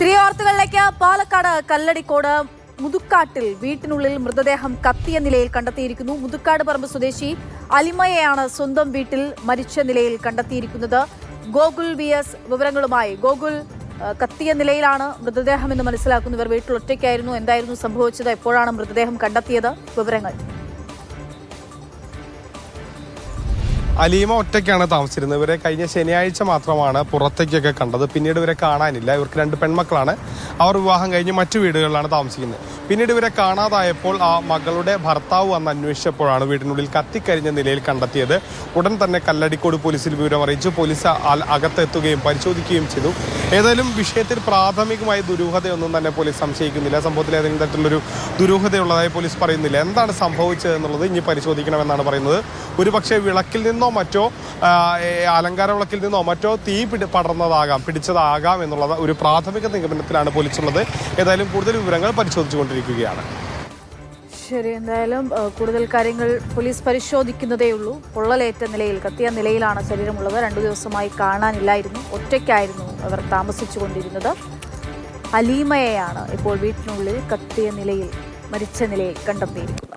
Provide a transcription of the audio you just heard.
തിരികെ വാർത്തകളിലേക്ക്. പാലക്കാട് കല്ലടിക്കോട് മുതുക്കാട്ടിൽ വീട്ടിനുള്ളിൽ മൃതദേഹം കത്തിയ നിലയിൽ കണ്ടെത്തിയിരിക്കുന്നു. മുതുക്കാട് പറമ്പ് സ്വദേശി അലിമയെയാണ് സ്വന്തം വീട്ടിൽ മരിച്ച നിലയിൽ കണ്ടെത്തിയിരിക്കുന്നത്. ഗോകുൽ VS വിവരങ്ങളുമായി. ഗോകുൽ, കത്തിയ നിലയിലാണ് മൃതദേഹം എന്ന് മനസ്സിലാക്കുന്നു. ഇവർ വീട്ടിൽ ഒറ്റയ്ക്കായിരുന്നു. എന്തായിരുന്നു സംഭവിച്ചത്? എപ്പോഴാണ് മൃതദേഹം കണ്ടെത്തിയത്? വിവരങ്ങൾ. അലീമ ഒറ്റയ്ക്കാണ് താമസിച്ചിരുന്നത്. ഇവരെ കഴിഞ്ഞ ശനിയാഴ്ച മാത്രമാണ് പുറത്തേക്കൊക്കെ കണ്ടത്. പിന്നീട് ഇവരെ കാണാനില്ല. ഇവർക്ക് 2 പെൺമക്കളാണ്. അവർ വിവാഹം കഴിഞ്ഞ് മറ്റു വീടുകളിലാണ് താമസിക്കുന്നത്. പിന്നീട് ഇവരെ കാണാതായപ്പോൾ ആ മകളുടെ ഭർത്താവ് വന്ന് അന്വേഷിച്ചപ്പോഴാണ് വീടിനുള്ളിൽ കത്തിക്കരിഞ്ഞ നിലയിൽ കണ്ടെത്തിയത്. ഉടൻ തന്നെ കല്ലടിക്കോട് പോലീസിൽ വിവരം അറിയിച്ചു. പോലീസ് അകത്തെത്തുകയും പരിശോധിക്കുകയും ചെയ്തു. ഏതായാലും വിഷയത്തിൽ പ്രാഥമികമായ ദുരൂഹതയൊന്നും തന്നെ പോലീസ് സംശയിക്കുന്നില്ല. സംഭവത്തിൽ ഏതെങ്കിലും തരത്തിലുള്ളൊരു ദുരൂഹതയുള്ളതായി പോലീസ് പറയുന്നില്ല. എന്താണ് സംഭവിച്ചത് എന്നുള്ളത് ഇനി പരിശോധിക്കണമെന്നാണ് പറയുന്നത്. ഒരുപക്ഷെ വിളക്കിൽ നിന്നോ മറ്റോ അലങ്കാര വിളക്കിൽ നിന്നോ മറ്റോ തീ പിടിച്ചതാകാം എന്നുള്ള ഒരു പ്രാഥമിക നിഗമനത്തിലാണ് പോലീസ് ഉള്ളത്. ഏതായാലും കൂടുതൽ വിവരങ്ങൾ പരിശോധിച്ചുകൊണ്ടിരിക്കുകയാണ്. ശരി, എന്തായാലും കൂടുതൽ കാര്യങ്ങൾ പോലീസ് പരിശോധിക്കുന്നതേ ഉള്ളൂ. പൊള്ളലേറ്റ നിലയിൽ, കത്തിയ നിലയിലാണ് ശരീരമുള്ളത്. 2 ദിവസമായി കാണാനില്ലായിരുന്നു. ഒറ്റയ്ക്കായിരുന്നു അവർ താമസിച്ചുകൊണ്ടിരുന്നത്. അലീമയെയാണ് ഇപ്പോൾ വീട്ടിനുള്ളിൽ കത്തിയ നിലയിൽ, മരിച്ച നിലയിൽ കണ്ടെത്തിയിരിക്കുന്നത്.